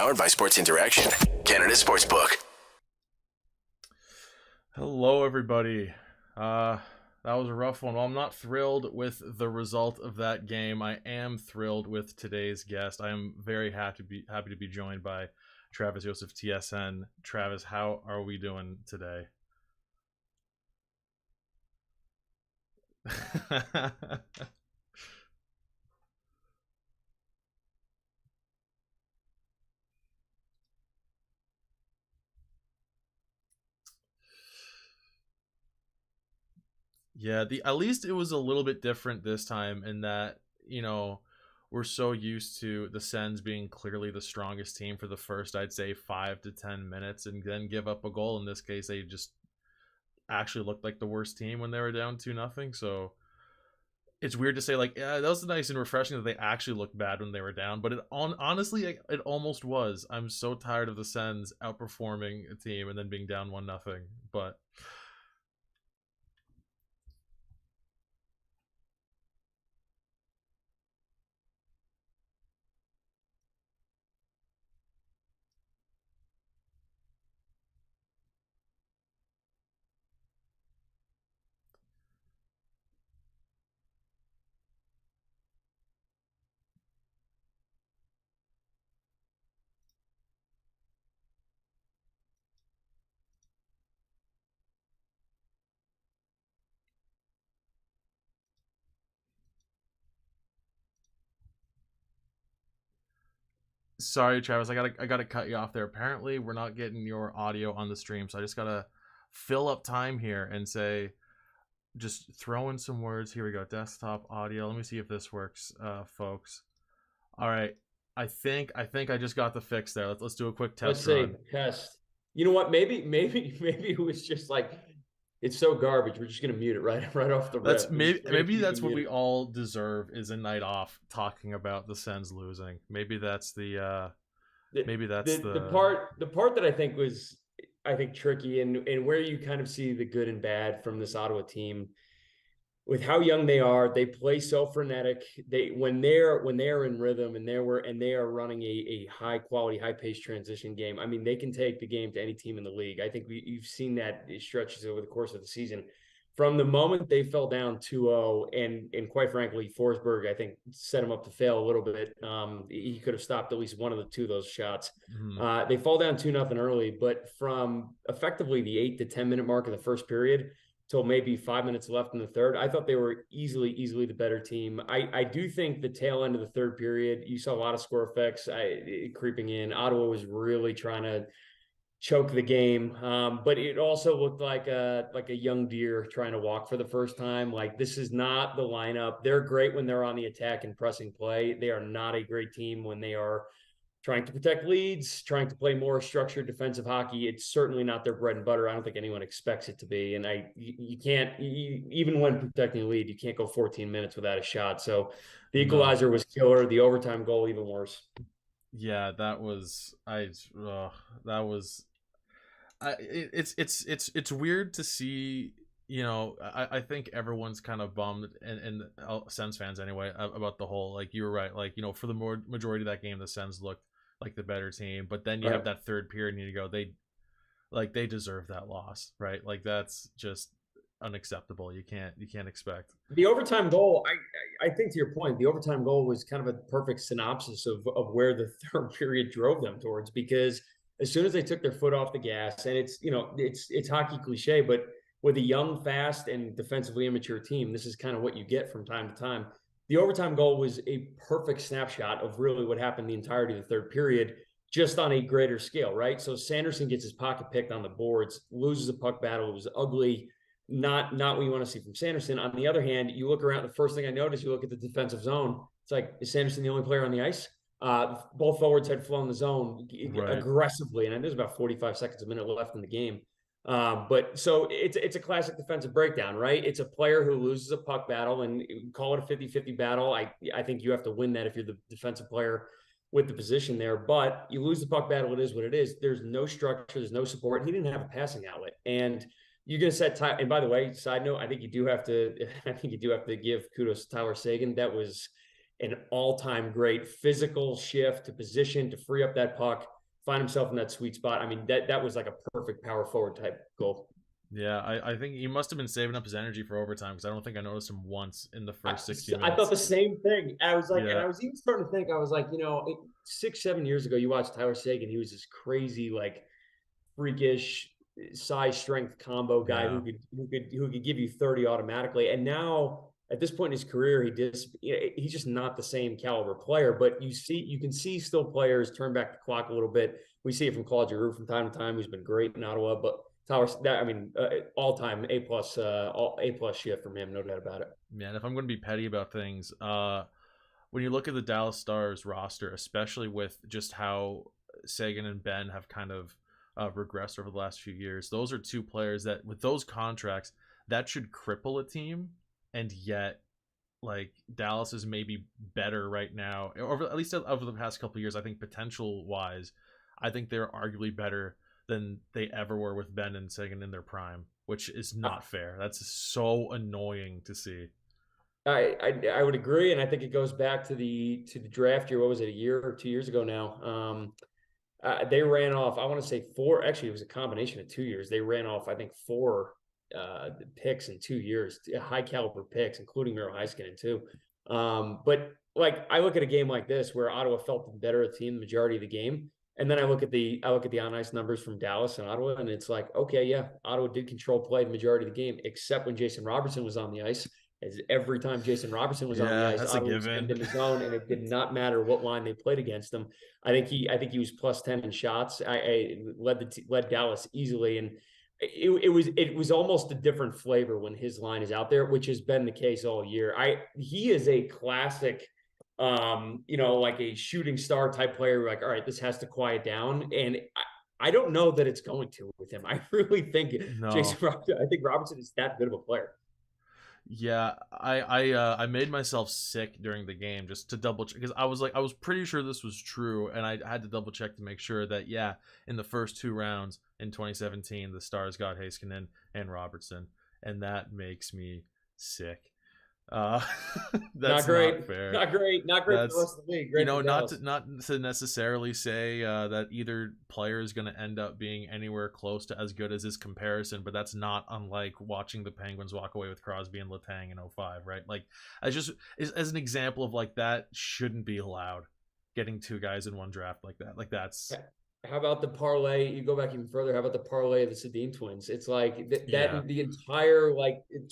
Powered by Sports Interaction, Canada Sportsbook. Hello, everybody. That was a rough one. While I'm not thrilled with the result of that game, I am thrilled with today's guest. I am very happy to be joined by Travis Yost of TSN. Travis, how are we doing today? Yeah, the at least it was a little bit different this time in that, we're so used to the Sens being clearly the strongest team for the first, I'd say, 5 to 10 minutes, and then give up a goal. In this case, they just actually looked like the worst team when they were down 2-0. So it's weird to say, like, yeah, that was nice and refreshing that they actually looked bad when they were down, but honestly, it almost was. I'm so tired of the Sens outperforming a team and then being down 1-0. But sorry, Travis, I gotta cut you off there. Apparently, we're not getting your audio on the stream, so I just gotta fill up time here and say, just throw in some words. Here we go. Desktop audio. Let me see if this works, folks. All right. I think I just got the fix there. Let's do a quick Let's test say run. test. You know what? Maybe it was just like it's so garbage. We're just gonna mute it right off the That's rip. maybe that's what Mute we it. all deserve, is a night off talking about the Sens losing. Maybe that's the maybe that's the The part that I think tricky and where you kind of see the good and bad from this Ottawa team with how young they are. They play so frenetic. They when they're in rhythm and they are running a high quality, high paced transition game. I mean, they can take the game to any team in the league. I think you've seen that stretches over the course of the season. From the moment they fell down 2-0, and quite frankly, Forsberg, I think, set him up to fail a little bit. He could have stopped at least one of the two of those shots. mhm. They fall down 2-0 early, but from effectively the 8 to 10 minute mark of the first period till maybe 5 minutes left in the third, I thought they were easily the better team. I do think the tail end of the third period, you saw a lot of score effects creeping in. Ottawa was really trying to choke the game, but it also looked like a young deer trying to walk for the first time. Like, this is not the lineup. They're great when they're on the attack and pressing play. They are not a great team when they are trying to protect leads, trying to play more structured defensive hockey. It's certainly not their bread and butter. I don't think anyone expects it to be. And you can't, even when protecting a lead, you can't go 14 minutes without a shot. So the No. equalizer was killer. The overtime goal, even worse. Yeah, that was that was it's weird to see. I think everyone's kind of bummed, and Sens fans anyway, about the whole, like, you were right, like, for the more majority of that game, the Sens looked like the better team, but then you have Right. that third period and you go, they deserve that loss, right? Like, that's just unacceptable. You can't expect. The overtime goal, I think, to your point, the overtime goal was kind of a perfect synopsis of where the third period drove them towards, because as soon as they took their foot off the gas, and it's hockey cliche, but with a young, fast, and defensively immature team, this is kind of what you get from time to time. The overtime goal was a perfect snapshot of really what happened the entirety of the third period, just on a greater scale, right? So Sanderson gets his pocket picked on the boards, loses a puck battle. It was ugly, not what you want to see from Sanderson. On the other hand, you look around, the first thing I noticed, you look at the defensive zone. It's like, is Sanderson the only player on the ice? Both forwards had flown the zone Right. aggressively, and there's about 45 seconds, a minute left in the game. But so it's a classic defensive breakdown, right? It's a player who loses a puck battle, and call it a 50-50 battle. I think you have to win that if you're the defensive player with the position there. But you lose the puck battle, it is what it is. There's no structure, there's no support. He didn't have a passing outlet, and you're going to set time. And by the way, side note, I think you do have to give kudos to Tyler Seguin. That was an all-time great physical shift to position to free up that puck. find himself in that sweet spot. I mean, that was like a perfect power forward type goal. Yeah, I think he must have been saving up his energy for overtime because I don't think I noticed him once in the I, first 60 I thought minutes. the same thing. I was like, and Yeah, I was even starting to think, I was like, 6, 7 years ago, you watched Tyler Sagan. He was this crazy, like freakish size strength combo guy yeah. who could give you 30 automatically. And now at this point in his career, he's just not the same caliber player. But you can see still players turn back the clock a little bit. We see it from Claude Giroux from time to time, who's been great in Ottawa. But Tyler, that I mean, all time A+, all A+ shift from him, no doubt about it. Man, if I'm going to be petty about things, when you look at the Dallas Stars roster, especially with just how Sagan and Ben have kind of regressed over the last few years, those are two players that, with those contracts, that should cripple a team. And yet, like, Dallas is maybe better right now, or at least over the past couple of years. I think potential wise, I think they're arguably better than they ever were with Ben and Sagan in their prime, which is not fair. That's so annoying to see. I would agree, and I think it goes back to the draft year. What was it, a year or 2 years ago now? They ran off. I want to say four. Actually, it was a combination of 2 years. They ran off, I think, four picks in 2 years, high caliber picks, including Miro Heiskanen too. But like I look at a game like this where Ottawa felt the better team the majority of the game, and then I look at the on ice numbers from Dallas and Ottawa, and it's like, okay, yeah, Ottawa did control play the majority of the game, except when Jason Robertson was on the ice. As every time Jason Robertson was on the Yeah, ice, that's a Ottawa was given. in the zone, and it did not matter what line they played against them. I think he was +10 in shots. I led Dallas easily, and it was almost a different flavor when his line is out there, which has been the case all year. He is a classic, like a shooting star type player. Like, all right, this has to quiet down, and I don't know that it's going to with him. I really think No. I think Robertson is that good of a player. Yeah, I made myself sick during the game just to double check because I was pretty sure this was true, and I had to double check to make sure that yeah, in the first two rounds in 2017, the Stars got Heiskanen and Robertson, and that makes me sick. Uh, Not that's not great. fair. Not great. Not great for the That's rest of the league. Great for Dallas. not to necessarily say that either player is going to end up being anywhere close to as good as his comparison, but that's not unlike watching the Penguins walk away with Crosby and Letang in '05, right? Like, as an example of like that shouldn't be allowed. Getting two guys in one draft like that, like that's How about the parlay? You go back even further. How about the parlay of the Sedin twins? It's like yeah, the entire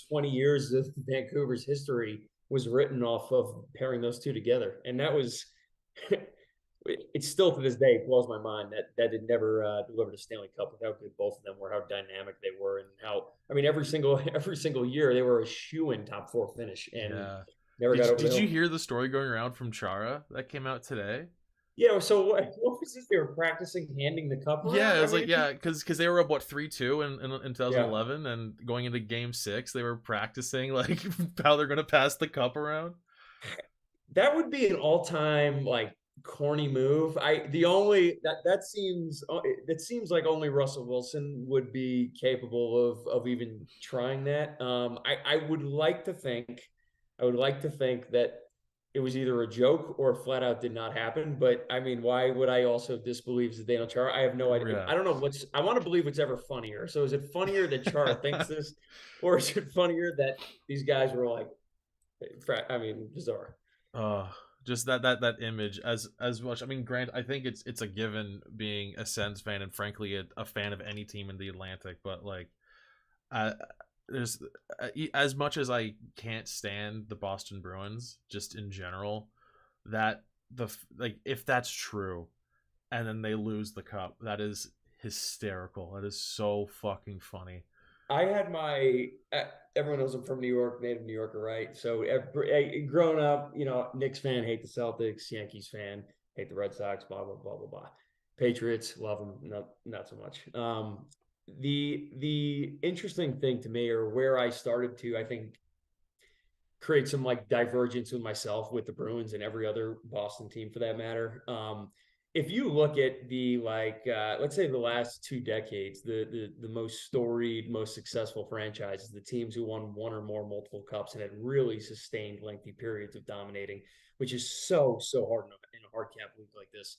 20 years of Vancouver's history was written off of pairing those two together, and that was. It's still to this day blows my mind that it never delivered a Stanley Cup with how good both of them were, how dynamic they were, and how I mean every single year they were a shoe-in top four finish and yeah. never got over the Did you hill. hear the story going around from Chara that came out today? Yeah, so what was this? They were practicing handing the cup Yeah, around. it I was like mean, yeah, because they were up what 3-2 in yeah, 2011, and going into Game 6, they were practicing like how they're gonna pass the cup around. that would be an all-time corny move. I the only that seems like only Russell Wilson would be capable of even trying that. I would like to think that it was either a joke or flat out did not happen. But I mean, why would I also disbelieve Zdeno Chara? I have no idea. Yeah. I don't know I want to believe what's ever funnier. So is it funnier that Chara thinks this, or is it funnier that these guys were like, I mean, bizarre. uh just that image as much. I mean, Grant, I think it's a given being a Sens fan and frankly a fan of any team in the Atlantic, but like uh, there's as much as I can't stand the Boston Bruins just in general, that like if that's true and then they lose the cup, that is hysterical. That is so fucking funny. I had everyone knows I'm from New York, native New Yorker, right? So growing up, Knicks fan, hate the Celtics, Yankees fan, hate the Red Sox, blah, blah, blah, blah, blah. Patriots, love them, not so much. The interesting thing to me, or where I started to, I think, create some divergence with myself with the Bruins and every other Boston team for that matter. If you look at the let's say the last 2 decades, the most storied, most successful franchises, the teams who won one or more multiple cups and had really sustained lengthy periods of dominating, which is so hard in a hard cap league like this.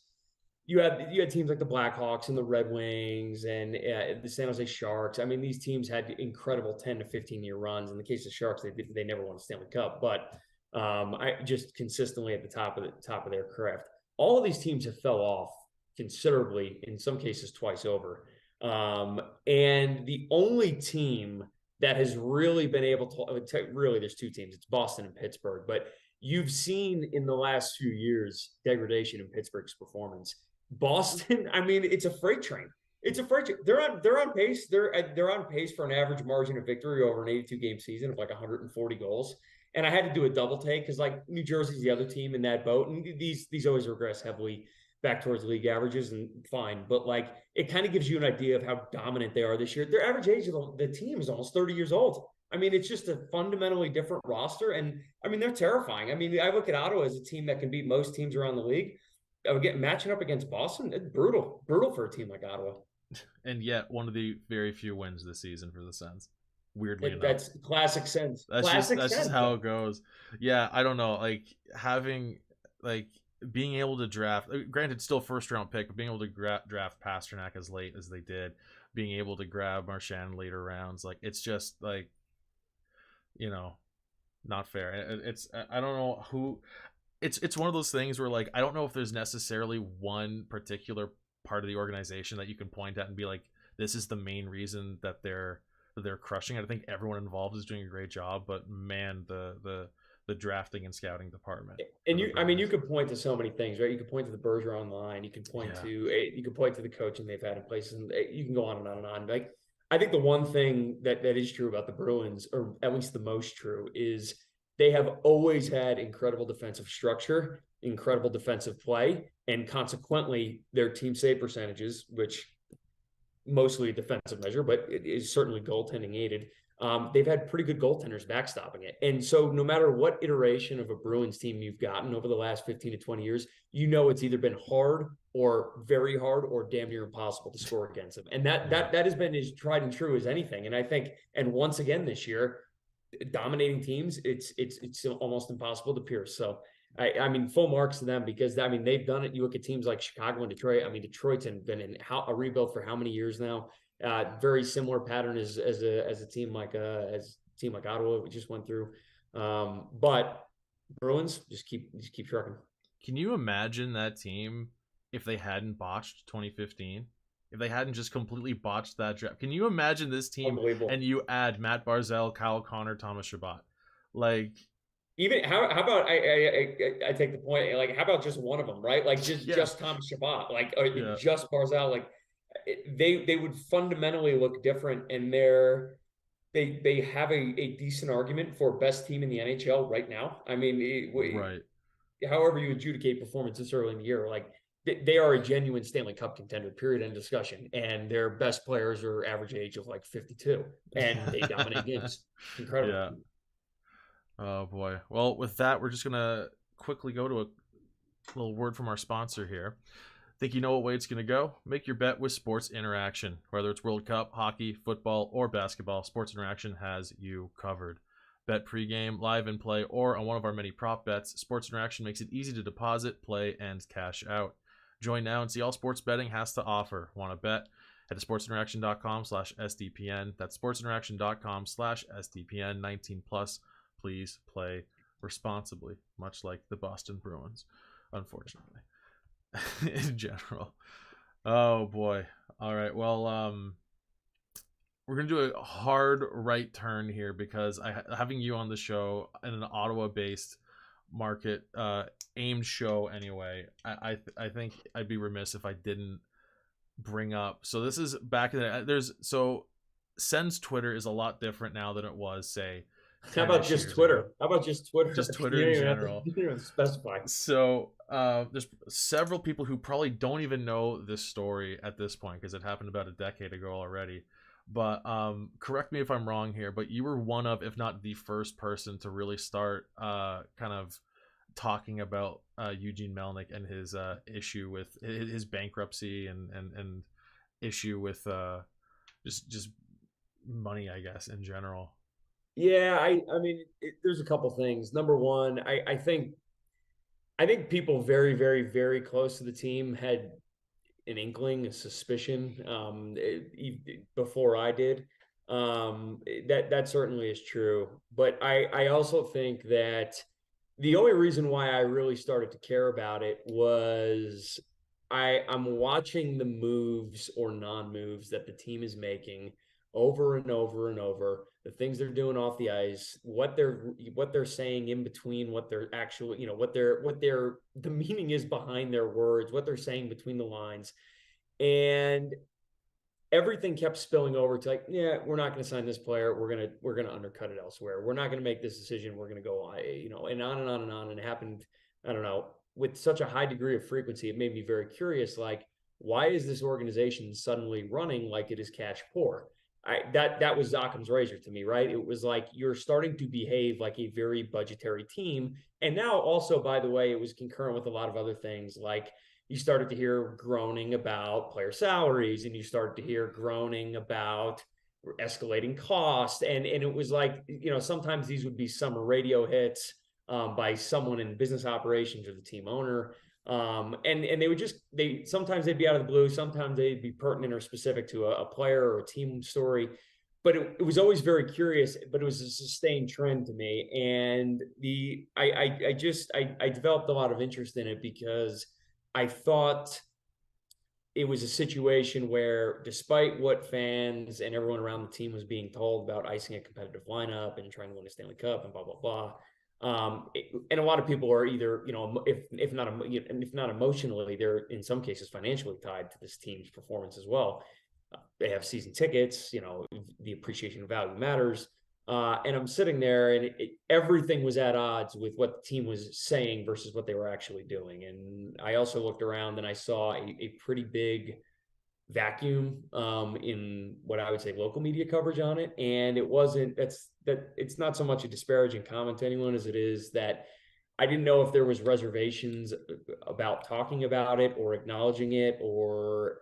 you had teams like the Blackhawks and the Red Wings and the San Jose Sharks. I mean, these teams had incredible 10 to 15-year runs. In the case of Sharks, they never won a Stanley Cup, but I just consistently at the top of their craft. All of these teams have fell off considerably, in some cases twice over. And the only team that has really been able to really, there's two teams, it's Boston and Pittsburgh, but you've seen in the last few years degradation in Pittsburgh's performance. Boston, I mean, it's a freight train. It's a freight train. They're on pace. They're on pace for an average margin of victory over an 82 game season of like 140 goals. And I had to do a double take because like New Jersey's the other team in that boat, and these always regress heavily back towards league averages, and fine. But like it kind of gives you an idea of how dominant they are this year. Their average age of the team is almost 30 years old. I mean, it's just a fundamentally different roster. And I mean, they're terrifying. I mean, I look at Ottawa as a team that can beat most teams around the league. Again, matching up against Boston, it's brutal for a team like Ottawa. And yet, one of the very few wins this season for the Sens. Weirdly enough, that's classic Sens. That's just how it goes. Yeah, I don't know. Like having being able to draft, granted, still first round pick, but being able to draft Pasternak as late as they did, being able to grab Marchand later rounds, like it's just like, not fair. It's I don't know who. It's one of those things where like I don't know if there's necessarily one particular part of the organization that you can point at and be like, this is the main reason that they're crushing it. I think everyone involved is doing a great job, but man, the drafting and scouting department. And you could point to so many things, right? You could point to the Bergeron line. You can point to the coaching they've had in place, and you can go on and on and on. Like I think the one thing that is true about the Bruins, or at least the most true, is they have always had incredible defensive structure, incredible defensive play, and consequently their team save percentages, which mostly a defensive measure, but it is certainly goaltending aided. They've had pretty good goaltenders backstopping it. And so no matter what iteration of a Bruins team you've gotten over the last 15 to 20 years, it's either been hard or very hard or damn near impossible to score against them. And that has been as tried and true as anything. And I think, and once again this year, dominating teams, it's almost impossible to pierce. So I mean, full marks to them because I mean they've done it. You look at teams like Chicago and Detroit. I mean, Detroit's been in a rebuild for how many years now? Very similar pattern as a team like Ottawa we just went through. But Bruins just keep trucking. Can you imagine that team if they hadn't botched 2015? If they hadn't just completely botched that draft? Can you imagine this team and you add Matt Barzal, Kyle Connor, Thomas Chabot? Like even how about I take the point, like how about just one of them, right? Like just Thomas Chabot, like just Barzal, like they would fundamentally look different, and they have a decent argument for best team in the NHL right now. I mean, right. However you adjudicate performance this early in the year, like they are a genuine Stanley Cup contender, period, end discussion. And their best players are average age of like 52, and they dominate games. Incredible. Yeah. Oh boy. Well, with that, we're just gonna quickly go to a little word from our sponsor here. Think you know what way it's going to go? Make your bet with Sports Interaction. Whether it's World Cup, hockey, football, or basketball, Sports Interaction has you covered. Bet pregame, live and play, or on one of our many prop bets, Sports Interaction makes it easy to deposit, play, and cash out. Join now and see all sports betting has to offer. Want to bet? Head to sportsinteraction.com/SDPN. That's sportsinteraction.com/SDPN. 19 plus. Please play responsibly, much like the Boston Bruins, unfortunately. In general. Oh boy. All right. Well, we're gonna do a hard right turn here because having you on the show in an Ottawa-based market aimed show anyway. I think I'd be remiss if I didn't bring up. So this is back in the Sens Twitter is a lot different now than it was, say. How about just Twitter? How about just Twitter? Just Twitter in general. You don't specify. So there's several people who probably don't even know this story at this point because it happened about a decade ago already. But correct me if I'm wrong here, but you were one of, if not the first person to really start kind of talking about Eugene Melnyk and his issue with his bankruptcy and issue with just money, I guess, in general. Yeah, I mean, there's a couple things. Number one, I think people very, very, very close to the team had an inkling, a suspicion before I did. That certainly is true. But I also think that the only reason why I really started to care about it was I'm watching the moves or non-moves that the team is making over and over and over, the things they're doing off the ice, what they're saying in between, what they're actually, what the meaning is behind their words, what they're saying between the lines. And everything kept spilling over to like, yeah, we're not going to sign this player. We're going to undercut it elsewhere. We're not going to make this decision. We're going to go, and on and on and on. And it happened, I don't know, with such a high degree of frequency. It made me very curious. Like, why is this organization suddenly running like it is cash poor? That was Occam's razor to me, right? It was like you're starting to behave like a very budgetary team. And now also, by the way, it was concurrent with a lot of other things like you started to hear groaning about player salaries and you started to hear groaning about escalating costs. And it was like, sometimes these would be summer radio hits by someone in business operations or the team owner. And sometimes they'd be out of the blue. Sometimes they'd be pertinent or specific to a player or a team story. But it was always very curious, but it was a sustained trend to me. And I developed a lot of interest in it because I thought it was a situation where, despite what fans and everyone around the team was being told about icing a competitive lineup and trying to win a Stanley Cup and blah blah blah, and a lot of people are either, if not emotionally, they're in some cases financially tied to this team's performance as well. They have season tickets. The appreciation of value matters. And I'm sitting there and everything was at odds with what the team was saying versus what they were actually doing. And I also looked around and I saw a pretty big vacuum in what I would say local media coverage on it. And it's not so much a disparaging comment to anyone as it is that I didn't know if there was reservations about talking about it or acknowledging it, or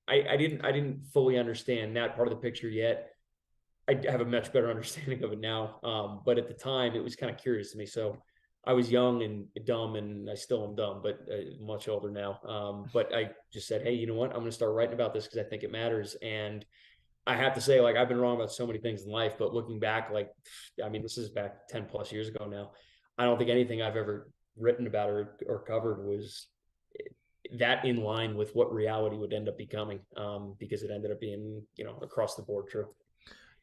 I didn't fully understand that part of the picture yet. I have a much better understanding of it now. But at the time, it was kind of curious to me. So I was young and dumb, and I still am dumb, but much older now. But I just said, hey, you know what? I'm going to start writing about this because I think it matters. And I have to say, like, I've been wrong about so many things in life, but looking back, this is back 10 plus years ago now. I don't think anything I've ever written about or covered was that in line with what reality would end up becoming, because it ended up being, across the board true.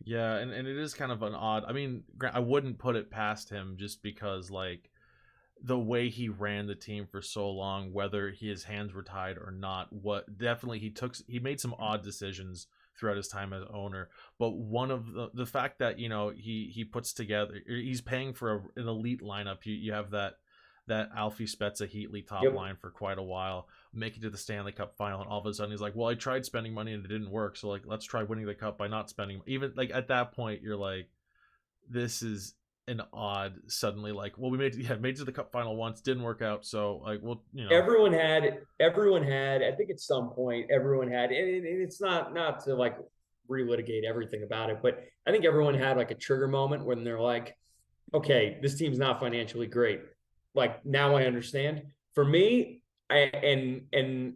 Yeah, and it is kind of an odd. I mean, I wouldn't put it past him just because, like, the way he ran the team for so long, whether his hands were tied or not, definitely he made some odd decisions throughout his time as owner. But one of the fact that he puts together, he's paying for an elite lineup. You have that Alfie Spezza Heatley top line for quite a while, make it to the Stanley Cup final, and all of a sudden he's like, well, I tried spending money and it didn't work, so like let's try winning the cup by not spending. Even like at that point you're like, this is an odd suddenly, like, well, we made it to the cup final once, didn't work out, so like, well, everyone had I think at some point everyone had, and it's not to like relitigate everything about it, but I think everyone had like a trigger moment when they're like, okay, this team's not financially great. Like, now I understand. For me, and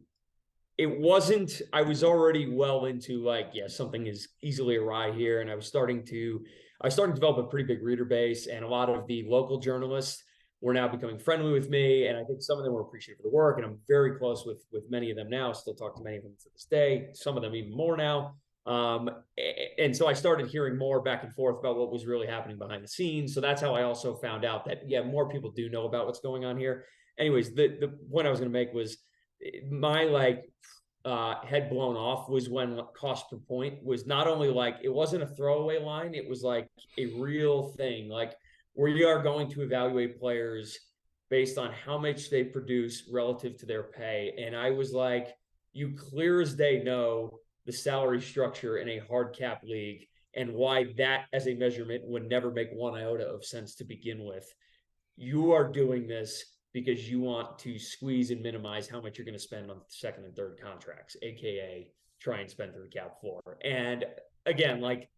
it wasn't, I was already well into like, yeah, something is easily awry here. And I was starting to develop a pretty big reader base, and a lot of the local journalists were now becoming friendly with me. And I think some of them were appreciative of the work. And I'm very close with many of them now, still talk to many of them to this day, some of them even more now. And so I started hearing more back and forth about what was really happening behind the scenes. So that's how I also found out that, yeah, more people do know about what's going on here. Anyways, the point I was going to make was my head blown off was when cost per point was not only like, it wasn't a throwaway line, it was like a real thing. Like, we are going to evaluate players based on how much they produce relative to their pay. And I was like, you clear as day know the salary structure in a hard cap league and why that as a measurement would never make one iota of sense to begin with. You are doing this because you want to squeeze and minimize how much you're going to spend on second and third contracts, aka try and spend through the cap floor. And again, like,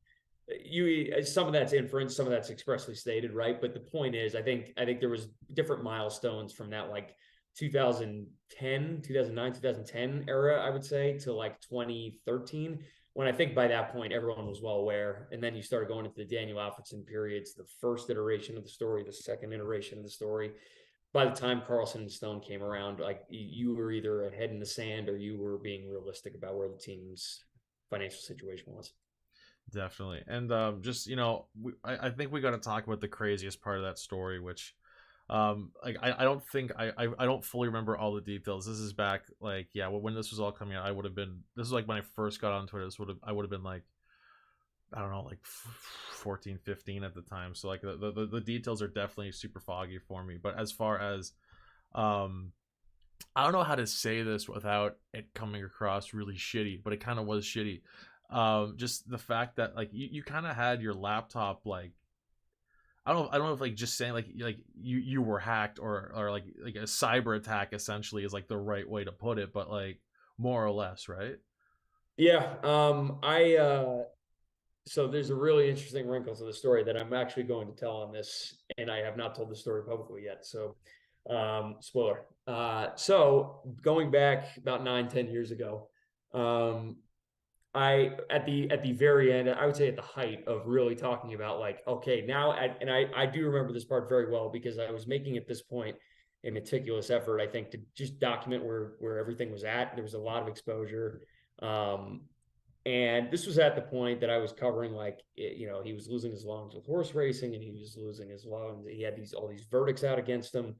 some of that's inference, some of that's expressly stated, right? But the point is, I think there was different milestones from that like 2010, 2009, 2010 era, I would say, to like 2013. When I think by that point, everyone was well aware. And then you started going into the Daniel Alfredson periods, the first iteration of the story, the second iteration of the story. By the time Carlson and Stone came around, like you were either a head in the sand or you were being realistic about where the team's financial situation was. Definitely. And just, I think we got to talk about the craziest part of that story, which like I don't think I don't fully remember all the details. This is back like, yeah, when this was all coming out, this was like when I first got on Twitter. I would have been like, I don't know, like 14, 15 at the time. So like the details are definitely super foggy for me. But as far as I don't know how to say this without it coming across really shitty, but it kind of was shitty. Just the fact that like you kind of had your laptop like, I don't know if like just saying like you were hacked or like a cyber attack essentially is like the right way to put it, but like more or less, right? Yeah. So there's a really interesting wrinkle to the story that I'm actually going to tell on this, and I have not told the story publicly yet. So, spoiler. So going back about 9, 10 years ago, I at the very end, I would say at the height of really talking about like, okay, now, and I do remember this part very well because I was making at this point a meticulous effort, I think, to just document where everything was at. There was a lot of exposure. And this was at the point that I was covering, like, he was losing his lungs with horse racing, and he was losing his lungs. He had all these verdicts out against him.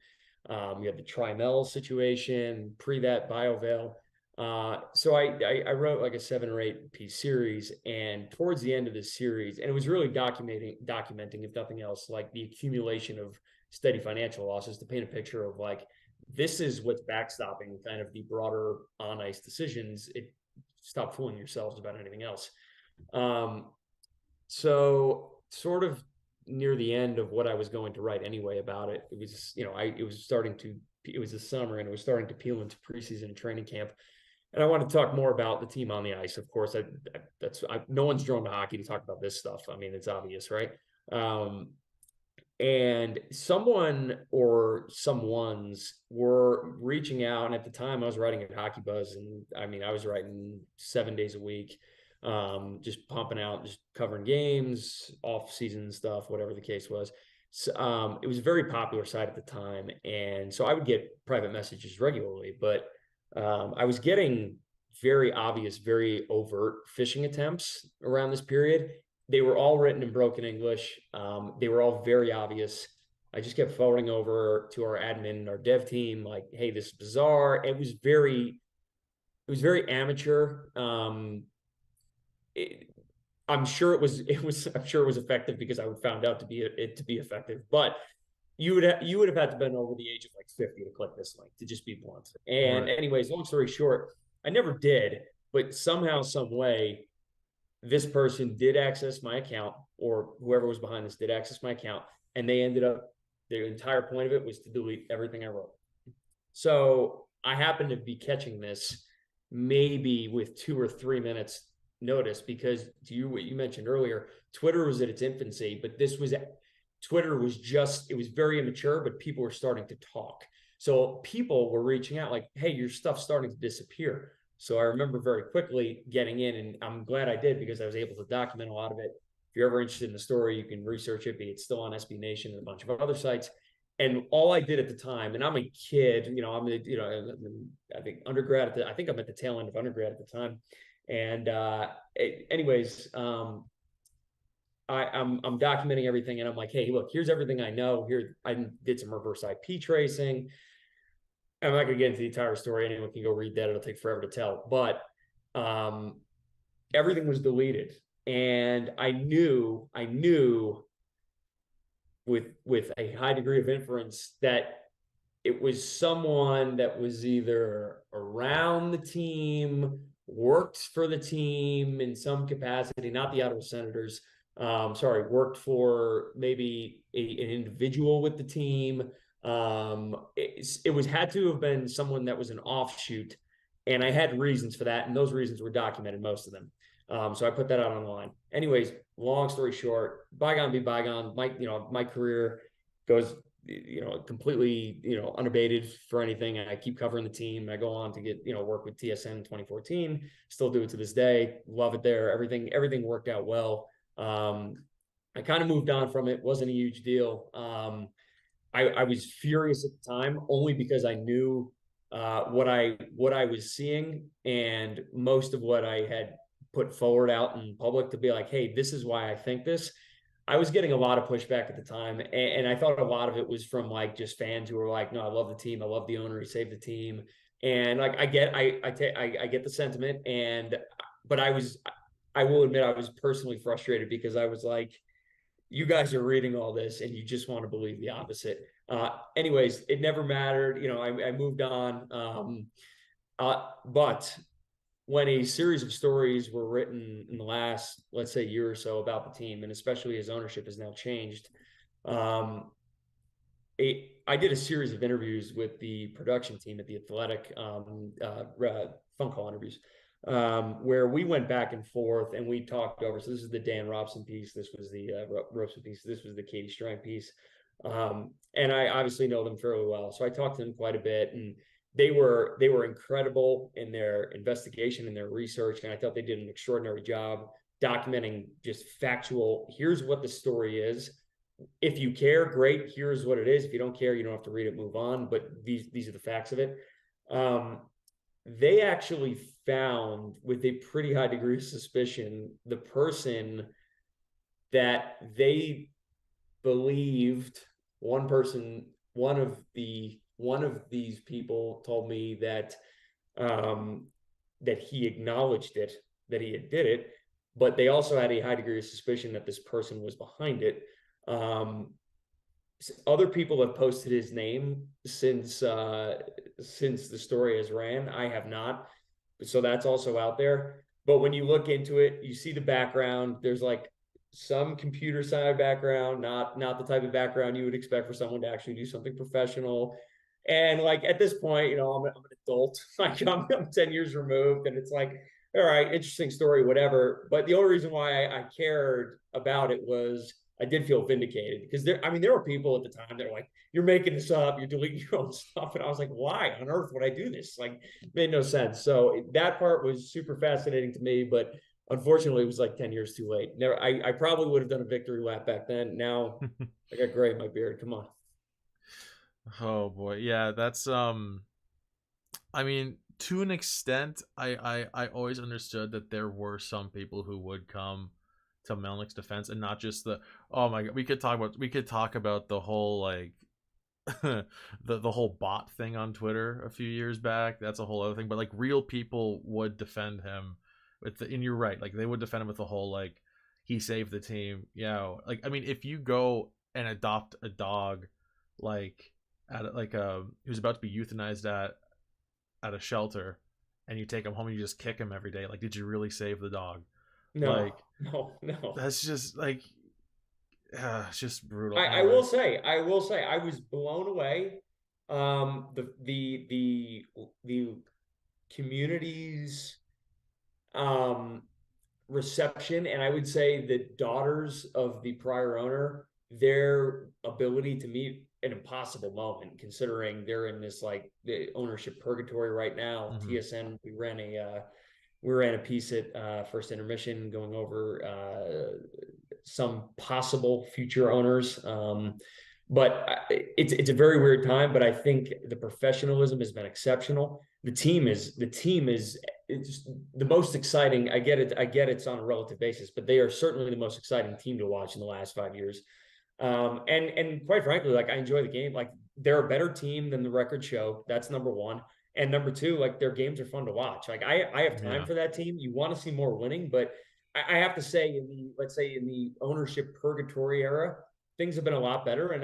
You had the Trimel situation, pre that BioVale. So I wrote like a 7 or 8 piece series, and towards the end of this series, and it was really documenting, if nothing else, like the accumulation of steady financial losses to paint a picture of like, this is what's backstopping kind of the broader on ice decisions. Stop fooling yourselves about anything else. So sort of near the end of what I was going to write anyway about it, it was, it was the summer and it was starting to peel into preseason and training camp. And I want to talk more about the team on the ice. Of course, no one's drawn to hockey to talk about this stuff. I mean, it's obvious, right? And someone or someones were reaching out. And at the time I was writing at Hockey Buzz, and I mean, I was writing 7 days a week, just pumping out, just covering games, off season stuff, whatever the case was. So, it was a very popular site at the time. And so I would get private messages regularly, but I was getting very obvious, very overt phishing attempts around this period. They were all written in broken English. They were all very obvious. I just kept forwarding over to our admin, our dev team, like, hey, this is bizarre. It was very amateur. I'm sure it was effective because I found out to be effective, but you would have had to been over the age of like 50 to click this link, to just be blunt. And Right. anyways, long story short, I never did, but somehow, some way, this person did access my account, or whoever was behind this did access my account, and they ended up, their entire point of it was to delete everything I wrote. So I happened to be catching this maybe with 2 or 3 minutes notice, because what you mentioned earlier, Twitter was at its infancy, but Twitter was it was very immature, but people were starting to talk. So people were reaching out like, hey, your stuff's starting to disappear. So I remember very quickly getting in, and I'm glad I did because I was able to document a lot of it. If you're ever interested in the story, you can research it. It's still on SB Nation and a bunch of other sites. And all I did at the time, and I'm a kid, I think undergrad I think I'm at the tail end of undergrad at the time. And anyways, I'm documenting everything, and I'm like, hey, look, here's everything I know. Here, I did some reverse IP tracing. I'm not gonna get into the entire story. Anyone can go read that. It'll take forever to tell. But everything was deleted, and I knew with a high degree of inference that it was someone that was either around the team, worked for the team in some capacity, not the Ottawa Senators. Worked for maybe an individual with the team. It had to have been someone that was an offshoot, and I had reasons for that, and those reasons were documented, most of them. So I put that out online. Anyways, long story short, bygone be bygone. My career completely, unabated for anything. I keep covering the team. I go on to get, work with TSN in 2014, still do it to this day. Love it there. Everything worked out well. I kind of moved on from it. Wasn't a huge deal. I was furious at the time only because I knew what I was seeing, and most of what I had put forward out in public to be like, hey, this is why I think this. I was getting a lot of pushback at the time, and I thought a lot of it was from like just fans who were like, no, I love the team, I love the owner, he saved the team, and like I get the sentiment, but I will admit I was personally frustrated because I was like, you guys are reading all this and you just want to believe the opposite. Anyways, it never mattered. I moved on. But when a series of stories were written in the last, let's say, year or so about the team, and especially as ownership has now changed, I did a series of interviews with the production team at the Athletic, phone call interviews, where we went back and forth and we talked over. So this is the Dan Robson piece. This was the Robson piece. This was the Katie Strang piece. And I obviously know them fairly well. So I talked to them quite a bit, and they were incredible in their investigation and their research. And I thought they did an extraordinary job documenting just factual. Here's what the story is. If you care, great. Here's what it is. If you don't care, you don't have to read it, move on. But these are the facts of it. They actually found, with a pretty high degree of suspicion, the person that they believed. One of these people told me that that he acknowledged it, that he did it, but they also had a high degree of suspicion that this person was behind it. Other people have posted his name since the story has ran. I have not, so that's also out there. But when you look into it, you see the background. There's like some computer side background, not the type of background you would expect for someone to actually do something professional. And like at this point, I'm an adult. Like I'm 10 years removed, and it's like, all right, interesting story, whatever. But the only reason why I cared about it was I did feel vindicated, because there were people at the time that were like, you're making this up, you're deleting your own stuff. And I was like, why on earth would I do this? Like, it made no sense. So that part was super fascinating to me, but unfortunately it was like 10 years too late. I probably would have done a victory lap back then. Now I got gray in my beard. Come on. Oh boy. Yeah, that's I mean, to an extent, I always understood that there were some people who would come to Melnick's defense, and not just the, oh my god, we could talk about the whole like the whole bot thing on Twitter a few years back. That's a whole other thing. But like real people would defend him with and you're right, like they would defend him with the whole like he saved the team. Like I mean, if you go and adopt a dog like at like who's about to be euthanized at a shelter, and you take him home and you just kick him every day, like did you really save the dog? No, Like no. that's just like it's just brutal. I will say, I was blown away. The community's reception, and I would say the daughters of the prior owner, their ability to meet an impossible moment, considering they're in this like the ownership purgatory right now. Mm-hmm. TSN, we ran a piece at First Intermission going over some possible future owners. But it's a very weird time, but I think the professionalism has been exceptional. The team is it's the most exciting. I get it's on a relative basis, but they are certainly the most exciting team to watch in the last 5 years. And quite frankly, like I enjoy the game. Like they're a better team than the record show. That's number one. And number two, like their games are fun to watch. Like I have time for that team. You want to see more winning, but I have to say let's say in the ownership purgatory era, things have been a lot better. And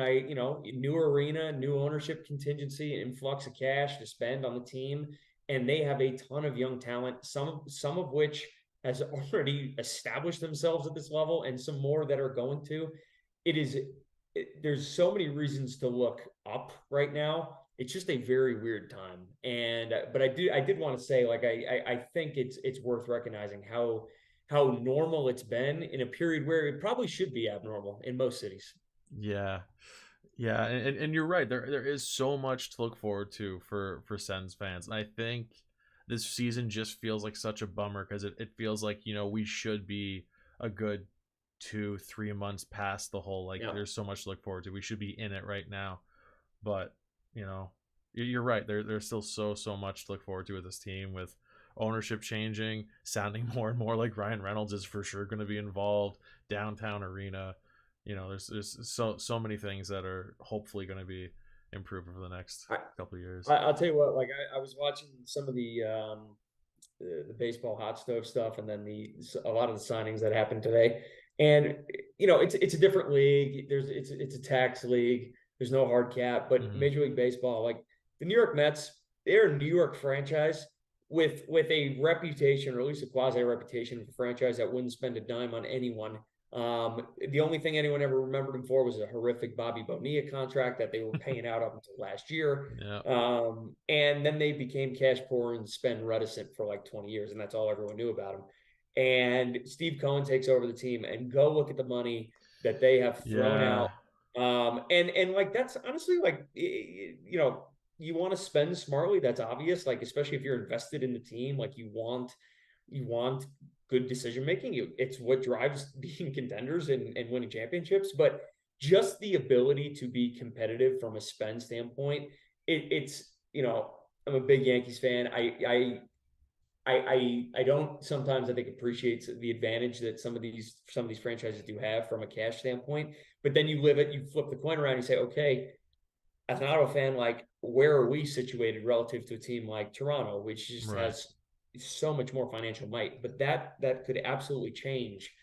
new arena, new ownership contingency, influx of cash to spend on the team. And they have a ton of young talent, some of which has already established themselves at this level, and some more that are going to. There's so many reasons to look up right now. It's just a very weird time. But I did want to say, like, I think it's worth recognizing how normal it's been in a period where it probably should be abnormal in most cities. Yeah. Yeah, and you're right. There is so much to look forward to for Sens fans. And I think this season just feels like such a bummer because it feels like, we should be a good 2-3 months past the whole, like, Yeah. there's so much to look forward to. We should be in it right now. But, you know, you're right. There's still so much to look forward to with this team, with ownership changing, sounding more and more like Ryan Reynolds is for sure going to be involved, downtown arena. There's so many things that are hopefully going to be improved over the next I, couple of years. I'll tell you what, like I was watching some of the baseball hot stove stuff, and then a lot of the signings that happened today. And it's a different league. It's a tax league. There's no hard cap, but Mm-hmm. Major League Baseball, like the New York Mets, they're a New York franchise with a reputation, or at least a quasi reputation, of a franchise that wouldn't spend a dime on anyone. The only thing anyone ever remembered him for was a horrific Bobby Bonilla contract that they were paying out up until last year. Yeah. And then they became cash poor and spend reticent for like 20 years, and that's all everyone knew about him. And Steve Cohen takes over the team, and go look at the money that they have thrown Yeah. out. And like that's honestly like you want to spend smartly. That's obvious. Like especially if you're invested in the team, like you want good decision making. It's what drives being contenders and winning championships. But just the ability to be competitive from a spend standpoint, it's I'm a big Yankees fan. I don't sometimes I think appreciate the advantage that some of these franchises do have from a cash standpoint. But then you flip the coin around and you say, okay, as an Ottawa fan, like where are we situated relative to a team like Toronto, which just Right. has so much more financial might? But that could absolutely change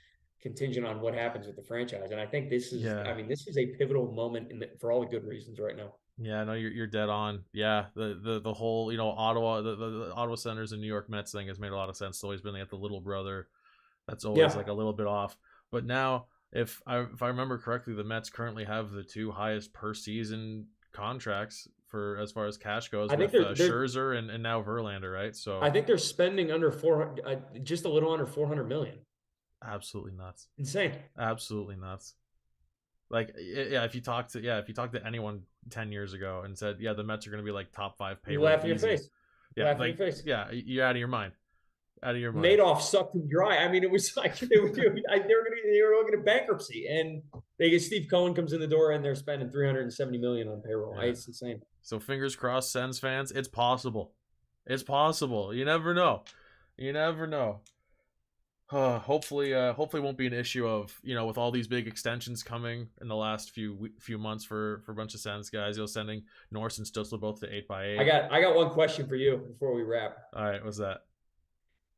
contingent on what happens with the franchise. And I think Yeah. this is a pivotal moment for all the good reasons right now. Yeah, no, you're dead on. Yeah, the whole, Ottawa, the Ottawa Senators and New York Mets thing has made a lot of sense. It's always been like the little brother that's always Yeah, like a little bit off. But now, if I remember correctly, the Mets currently have the two highest per season contracts for as far as cash goes, I think with they're Scherzer and now Verlander, right? I So think they're spending under 400, just a little under 400 million. absolutely nuts, Insane. absolutely nuts. Like, yeah, if you talk to anyone 10 years ago and said, yeah, the Mets are going to be like top five You payroll laugh in your easy, face. You yeah, laugh in your like, face. yeah, you're out of your mind, out of your mind. Madoff sucked him dry. I mean, it was like they were looking at bankruptcy, and they get Steve Cohen comes in the door, and they're spending 370 million on payroll. Yeah. It's insane. So fingers crossed, Sens fans, it's possible. It's possible. You never know. You never know. Hopefully won't be an issue of, with all these big extensions coming in the last few months for a bunch of Sens guys. Sending Norris and Stutzler both to 8x8. I got one question for you before we wrap. All right, what's that?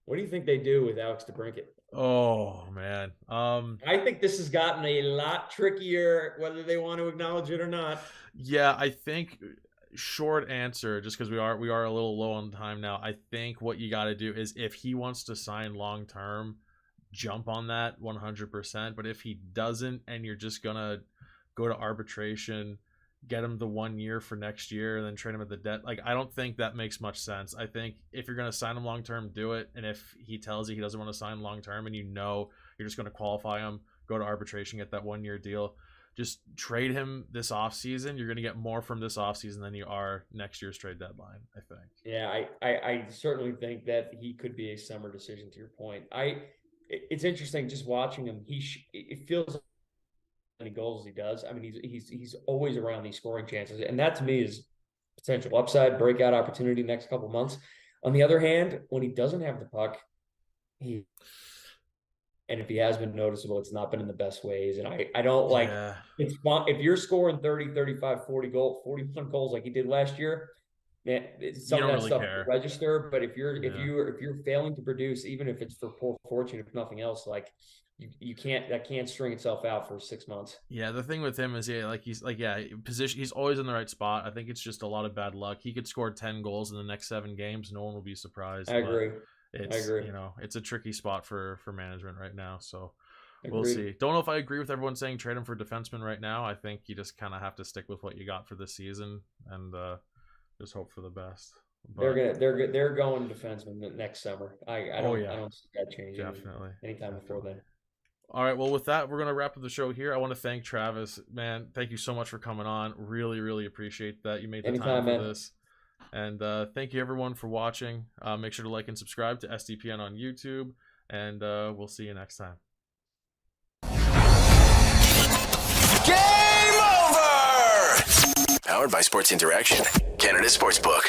What do you think they do with Alex DeBrincat? Oh man. I think this has gotten a lot trickier, whether they want to acknowledge it or not. Yeah, I think short answer, just because we are a little low on time now. I think what you got to do is, if he wants to sign long term, jump on that 100%. But if he doesn't, and you're just gonna go to arbitration, get him the 1 year for next year, and then trade him at the debt, like, I don't think that makes much sense. I think if you're gonna sign him long term, do it. And if he tells you he doesn't want to sign long term, and you're just gonna qualify him, go to arbitration, get that 1 year deal. Just trade him this offseason. You're going to get more from this offseason than you are next year's trade deadline, I think. Yeah, I certainly think that he could be a summer decision, to your point. It's interesting just watching him. It feels like many goals he does. I mean, he's always around these scoring chances, and that to me is potential upside, breakout opportunity next couple months. On the other hand, when he doesn't have the puck, and if he has been noticeable, it's not been in the best ways. And I don't like Yeah. it's fun if you're scoring 30, 35, 41 goals like he did last year. Man, You some of don't that really stuff care. register, but if Yeah. you're failing to produce, even if it's for poor fortune, if nothing else, like you can't string itself out for 6 months. Yeah, the thing with him is, position. He's always in the right spot. I think it's just a lot of bad luck. He could score 10 goals in the next 7 games. No one will be surprised. I agree. It's I agree. it's a tricky spot for management right now. So we'll Agreed. see. Don't know if I agree with everyone saying trade him for defenseman right now. I think you just kind of have to stick with what you got for this season and just hope for the best. But They're going defenseman next summer. I don't see that changing definitely anytime before then. All right, well, with that, we're going to wrap up the show here. I want to thank Travis. Man, thank you so much for coming on. Really, really appreciate that. You made the Anytime, time for man. this. And thank you, everyone, for watching. Make sure to like and subscribe to SDPN on YouTube, and we'll see you next time. Game over! Powered by Sports Interaction, Canada Sportsbook.